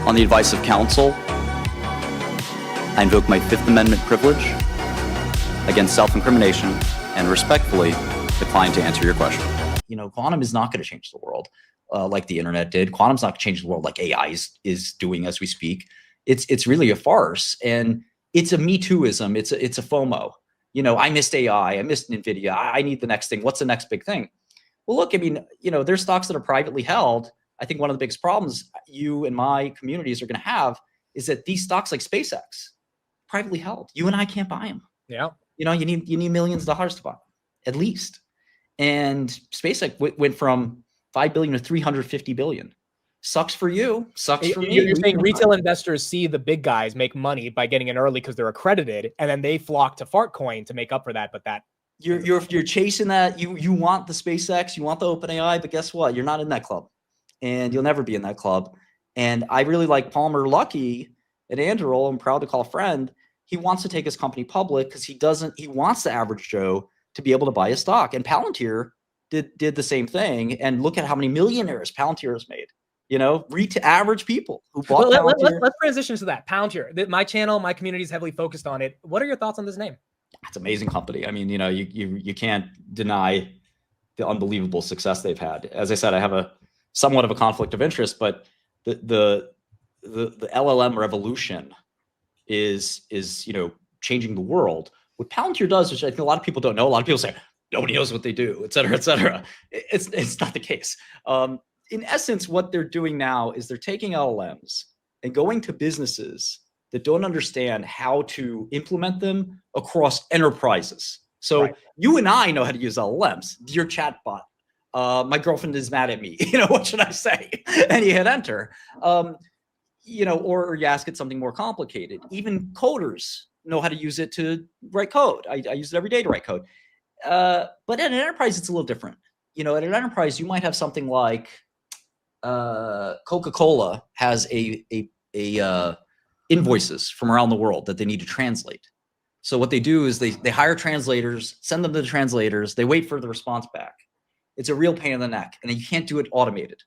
On the advice of counsel, I invoke my Fifth Amendment privilege against self-incrimination and respectfully decline to answer your question. Quantum is not going to change the world like the internet did. Quantum's not going to change the world like AI is doing as we speak. It's really a farce, and it's a Me Tooism. It's a FOMO. I missed AI. I missed NVIDIA. I need the next thing. What's the next big thing? Well, look, there's stocks that are privately held. I think one of the biggest problems you and my communities are going to have is that these stocks like SpaceX, privately held, you and I can't buy them. Yeah. You need millions of dollars to buy them, at least. And SpaceX went from 5 billion to 350 billion. Sucks for you. Sucks for me. You're saying retail investors see the big guys make money by getting in early because they're accredited, and then they flock to Fartcoin to make up for that. But that you're chasing that. You want the SpaceX, you want the OpenAI, but guess what? You're not in that club, and you'll never be in that club. And I really like Palmer Luckey at Anduril. I'm proud to call a friend. He wants to take his company public because he wants the average Joe to be able to buy a stock. And Palantir did the same thing. And look at how many millionaires Palantir has made. Average people who bought Palantir. Let's transition to that. Palantir. My channel, my community is heavily focused on it. What are your thoughts on this name? It's an amazing company. You can't deny the unbelievable success they've had. As I said, I have a somewhat of a conflict of interest, but the LLM revolution is changing the world. What Palantir does, which I think a lot of people don't know, a lot of people say nobody knows what they do, et cetera, et cetera. It's not the case. In essence, what they're doing now is they're taking LLMs and going to businesses that don't understand how to implement them across enterprises. So right. You and I know how to use LLMs. Your chatbot. My girlfriend is mad at me. What should I say? And you hit enter. Or you ask it something more complicated. Even coders know how to use it to write code. I use it every day to write code. But at an enterprise, it's a little different. At an enterprise, you might have something like Coca-Cola has a invoices from around the world that they need to translate. So what they do is they hire translators, send them to the translators. They wait for the response back. It's a real pain in the neck, and you can't do it automated.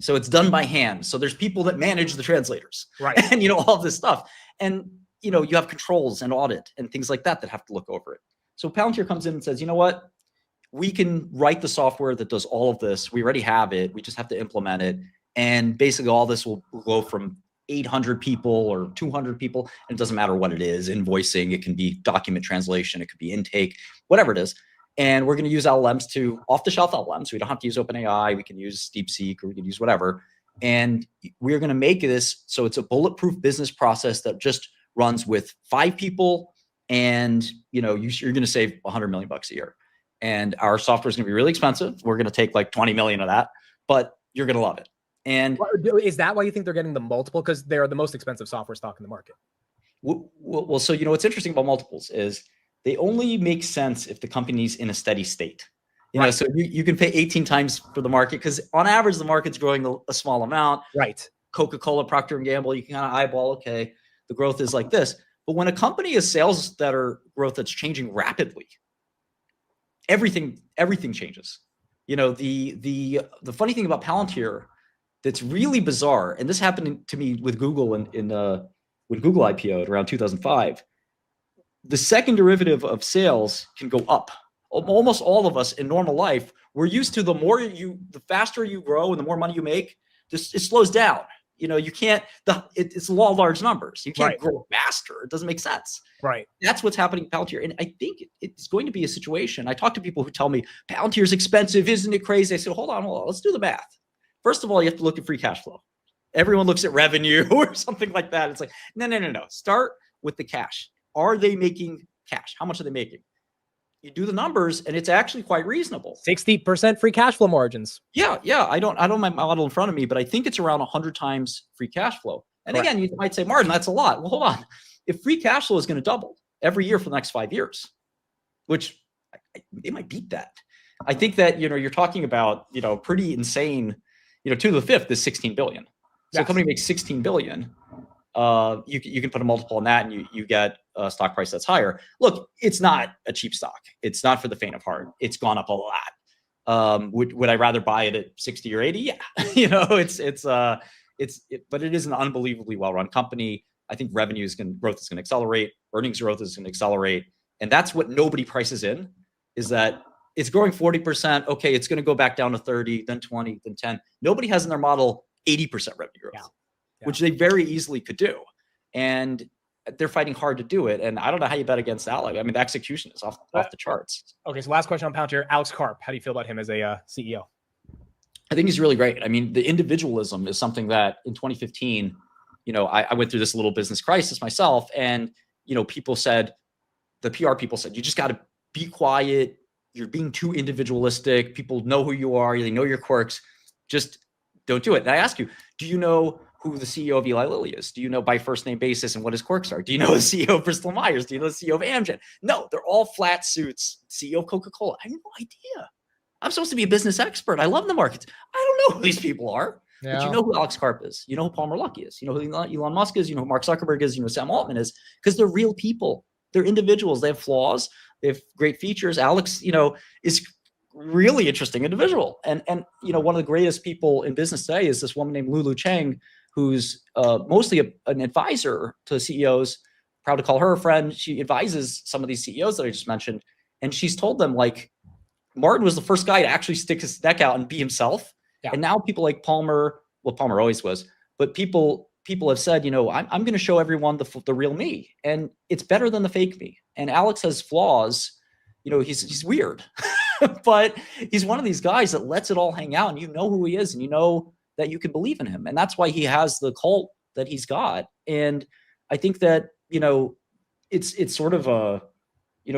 So it's done by hand. So there's people that manage the translators, right? And all this stuff, and you have controls and audit and things like that have to look over it. So Palantir comes in and says, you know what? We can write the software that does all of this. We already have it. We just have to implement it. And basically all this will go from 800 people or 200 people. And it doesn't matter what it is, invoicing, it can be document translation, it could be intake, whatever it is. And we're going to use LLMs off-the-shelf LLMs. We don't have to use OpenAI. We can use DeepSeek, or we can use whatever. And we're going to make this so it's a bulletproof business process that just runs with 5 people. And you're going to save $100 million a year. And our software is going to be really expensive. We're going to take like 20 million of that, but you're going to love it. And is that why you think they're getting the multiple? Because they're the most expensive software stock in the market. Well, so what's interesting about multiples is they only make sense if the company's in a steady state. Right. So you can pay 18 times for the market because on average the market's growing a small amount. Right. Coca-Cola, Procter & Gamble, you can kind of eyeball, okay, the growth is like this. But when a company has sales that are growth that's changing rapidly, everything changes. The funny thing about Palantir that's really bizarre, and this happened to me with Google when Google IPO'd around 2005. The second derivative of sales can go up. Almost all of us in normal life, we're used to the faster you grow and the more money you make, it slows down. You can't, it's the law of large numbers. You can't grow faster. It doesn't make sense. Right. That's what's happening in Palantir. And I think it's going to be a situation. I talk to people who tell me Palantir is expensive. Isn't it crazy? I said, hold on. Let's do the math. First of all, you have to look at free cash flow. Everyone looks at revenue or something like that. It's like, no. Start with the cash. Are they making cash? How much are they making? You do the numbers and it's actually quite reasonable. 60% free cash flow margins. Yeah. I don't have my model in front of me, but I think it's around 100 times free cash flow. And again, you might say, Martin, that's a lot. Well, hold on. If free cash flow is going to double every year for the next 5 years, which they might beat that. I think that, you're talking about, pretty insane, 2 to the 5th is 16 billion. So a company makes 16 billion. You can put a multiple on that and you get a stock price that's higher. Look, it's not a cheap stock. It's not for the faint of heart. It's gone up a lot. Would I rather buy it at 60 or 80? Yeah. but it is an unbelievably well-run company. I think growth is going to accelerate, earnings growth is going to accelerate, and that's what nobody prices in, is that it's growing 40%. Okay, it's going to go back down to 30, then 20, then 10. Nobody has in their model 80% revenue growth, which they very easily could do, and they're fighting hard to do it. And I don't know how you bet against that. Like, I mean, the execution is off the charts. Okay, so last question on Palantir. Alex Karp, how do you feel about him as a CEO? I think he's really great. I mean, the individualism is something that in 2015, I went through this little business crisis myself, and people said, the PR people said, you just got to be quiet. You're being too individualistic. People know who you are. They know your quirks. Just don't do it. And I ask you, do you know who the CEO of Eli Lilly is? Do you know by first name basis and what his quirks are? Do you know the CEO of Bristol Myers? Do you know the CEO of Amgen? No, they're all flat suits. CEO of Coca-Cola. I have no idea. I'm supposed to be a business expert. I love the markets. I don't know who these people are. Yeah. But you know who Alex Karp is. You know who Palmer Luckey is. You know who Elon Musk is. You know who Mark Zuckerberg is. You know who Sam Altman is. Because they're real people. They're individuals. They have flaws. They have great features. Alex, is really interesting individual. And one of the greatest people in business today is this woman named Lulu Cheng, who's mostly an advisor to CEOs. Proud to call her a friend. She advises some of these CEOs that I just mentioned. And she's told them, like, Martin was the first guy to actually stick his neck out and be himself. Yeah. And now people like Palmer, well, Palmer always was, but people have said, I'm going to show everyone the real me, and it's better than the fake me. And Alex has flaws. He's weird, but he's one of these guys that lets it all hang out, and you know who he is, and you know that you can believe in him. And that's why he has the cult that he's got. And I think that, it's sort of a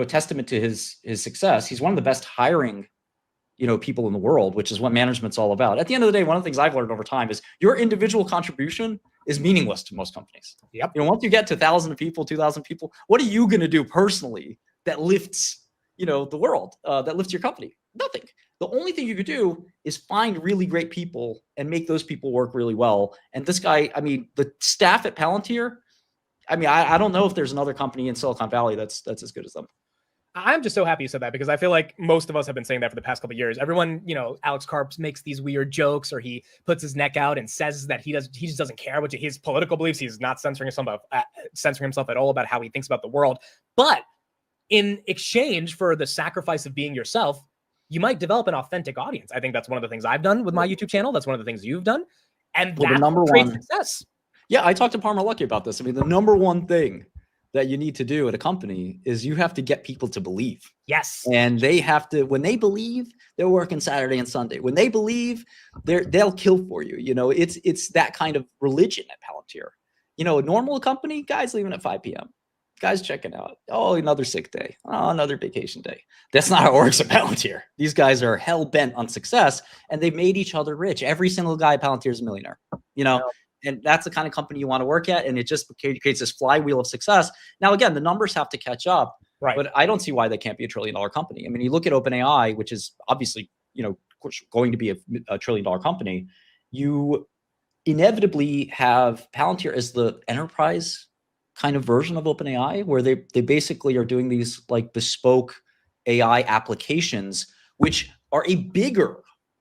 testament to his success. He's one of the best hiring, people in the world, which is what management's all about. At the end of the day, one of the things I've learned over time is your individual contribution is meaningless to most companies. Yep. Once you get to 1,000 people, 2,000 people, what are you going to do personally that lifts, the world, that lifts your company? Nothing. The only thing you could do is find really great people and make those people work really well. And this guy, the staff at Palantir, I don't know if there's another company in Silicon Valley that's as good as them. I'm just so happy you said that, because I feel like most of us have been saying that for the past couple of years. Everyone, Alex Karp makes these weird jokes, or he puts his neck out and says that he just doesn't care what his political beliefs. He's not censoring himself at all about how he thinks about the world. But in exchange for the sacrifice of being yourself, you might develop an authentic audience. I think that's one of the things I've done with my YouTube channel. That's one of the things you've done. And that's what creates success. Yeah, I talked to Palmer Luckey about this. The number one thing that you need to do at a company is you have to get people to believe. Yes. And they have to, when they believe, they're working Saturday and Sunday. When they believe, they'll kill for you. It's that kind of religion at Palantir. A normal company, guys leaving at 5 p.m. Guys checking out. Oh, another sick day. Oh, another vacation day. That's not how it works at Palantir. These guys are hell bent on success, and they've made each other rich. Every single guy at Palantir is a millionaire. And that's the kind of company you want to work at. And it just creates this flywheel of success. Now, again, the numbers have to catch up, right? But I don't see why they can't be $1 trillion company. You look at OpenAI, which is obviously, going to be a $1 trillion company. You inevitably have Palantir as the enterprise kind of version of OpenAI, where they basically are doing these like bespoke AI applications, which are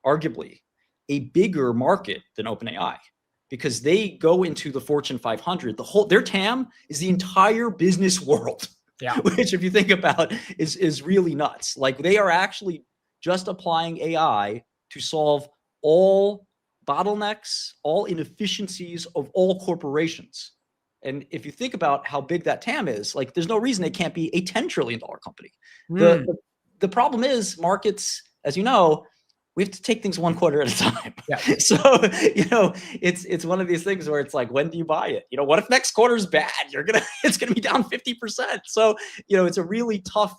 arguably a bigger market than OpenAI. Because they go into the Fortune 500, their TAM is the entire business world. Yeah. Which, if you think about, is really nuts. Like, they are actually just applying AI to solve all bottlenecks, all inefficiencies of all corporations. And if you think about how big that TAM is, like, there's no reason it can't be a $10 trillion company. The problem is markets, as you know, we have to take things one quarter at a time. Yeah. So, it's one of these things where it's like, when do you buy it? What if next quarter's bad? It's going to be down 50%. So, it's a really tough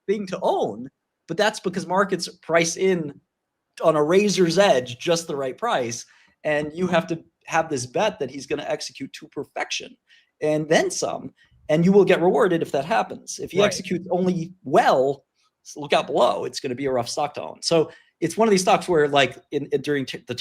thing to own, but that's because markets price in on a razor's edge, just the right price. And you have to have this bet that he's going to execute to perfection and then some, and you will get rewarded if that happens. If he executes only well, look out below. It's going to be a rough stock to own. So it's one of these stocks where, during the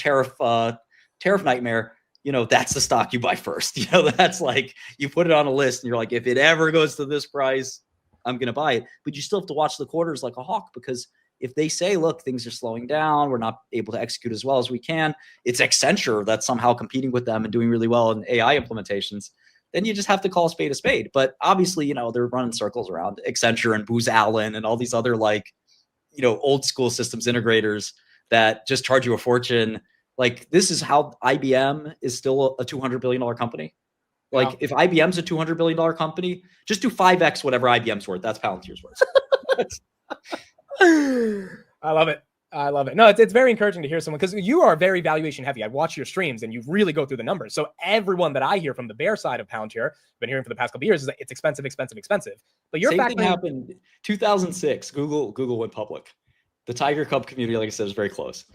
tariff nightmare, that's the stock you buy first. That's like, you put it on a list and you're like, if it ever goes to this price, I'm going to buy it. But you still have to watch the quarters like a hawk, because if they say, look, things are slowing down, we're not able to execute as well as we can, it's Accenture that's somehow competing with them and doing really well in AI implementations, then you just have to call a spade a spade. But obviously, they're running circles around Accenture and Booz Allen and all these other old school systems integrators that just charge you a fortune. Like, this is how IBM is still a $200 billion company. Like, Wow. if IBM's a $200 billion company, just do 5x whatever IBM's worth. That's Palantir's worth. I love it. I love it. No, it's very encouraging to hear someone, because you are very valuation heavy. I watch your streams and you really go through the numbers. So everyone that I hear from the bear side of Palantir, been hearing for the past couple of years, is that it's expensive, expensive, expensive. But your Same thing happened 2006. Google went public. The Tiger Cub community, like I said, is very close.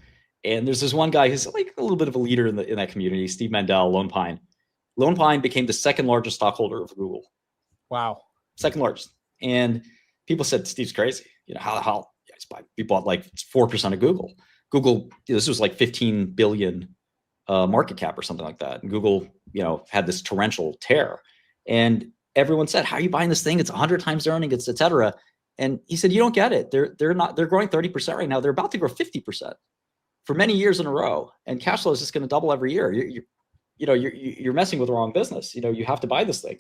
And there's this one guy who's like a little bit of a leader in that community, Steve Mandel, Lone Pine. Lone Pine became the second largest stockholder of Google. Wow. Second largest. And people said, Steve's crazy. How he bought like 4% of Google. Google, this was like 15 billion market cap or something like that. And Google, had this torrential tear. And everyone said, how are you buying this thing? It's 100 times earnings, it's et cetera. And he said, you don't get it. They're growing 30% right now. They're about to grow 50% for many years in a row. And cash flow is just going to double every year. You're messing with the wrong business. You have to buy this thing.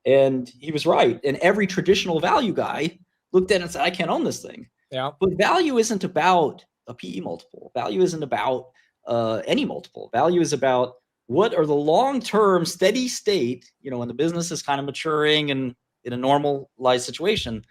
And he was right. And every traditional value guy looked at it and said, I can't own this thing. Yeah. But value isn't about a PE multiple. Value isn't about any multiple. Value is about what are the long-term steady state, when the business is kind of maturing and in a normalized situation.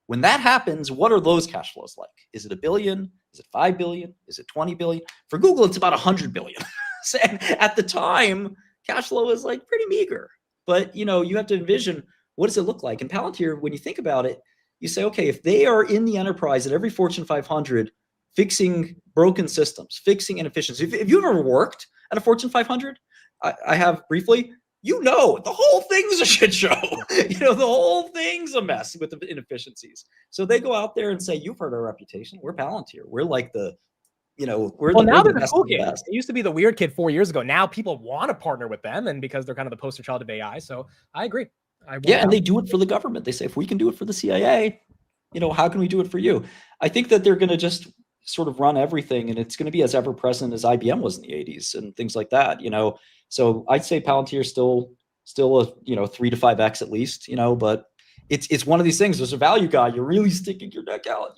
When that happens, what are those cash flows like? Is it $1 billion? Is it 5 billion? Is it 20 billion? For Google, it's about 100 billion. So, at the time, cash flow is like pretty meager. But you have to envision, what does it look like? And Palantir, when you think about it, you say, okay, if they are in the enterprise at every Fortune 500, fixing broken systems, fixing inefficiency. If you've ever worked at a Fortune 500, I have briefly, the whole thing's a shit show. The whole thing's a mess with the inefficiencies. So they go out there and say, you've heard our reputation. We're Palantir. We're like the, now they're the cool kid. Best. It used to be the weird kid 4 years ago. Now people want to partner with them, and because they're kind of the poster child of AI. So I agree. And they do it for the government. They say, if we can do it for the CIA, how can we do it for you? I think that they're going to just sort of run everything, and it's going to be as ever present as IBM was in the 80s and things like that. So I'd say Palantir is still a 3 to 5x at least. But it's one of these things. There's a value guy. You're really sticking your neck out.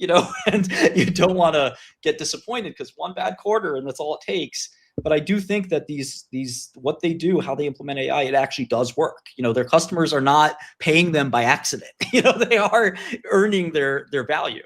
And you don't want to get disappointed because one bad quarter and that's all it takes. But I do think that these what they do, how they implement AI, it actually does work. Their customers are not paying them by accident. They are earning their value.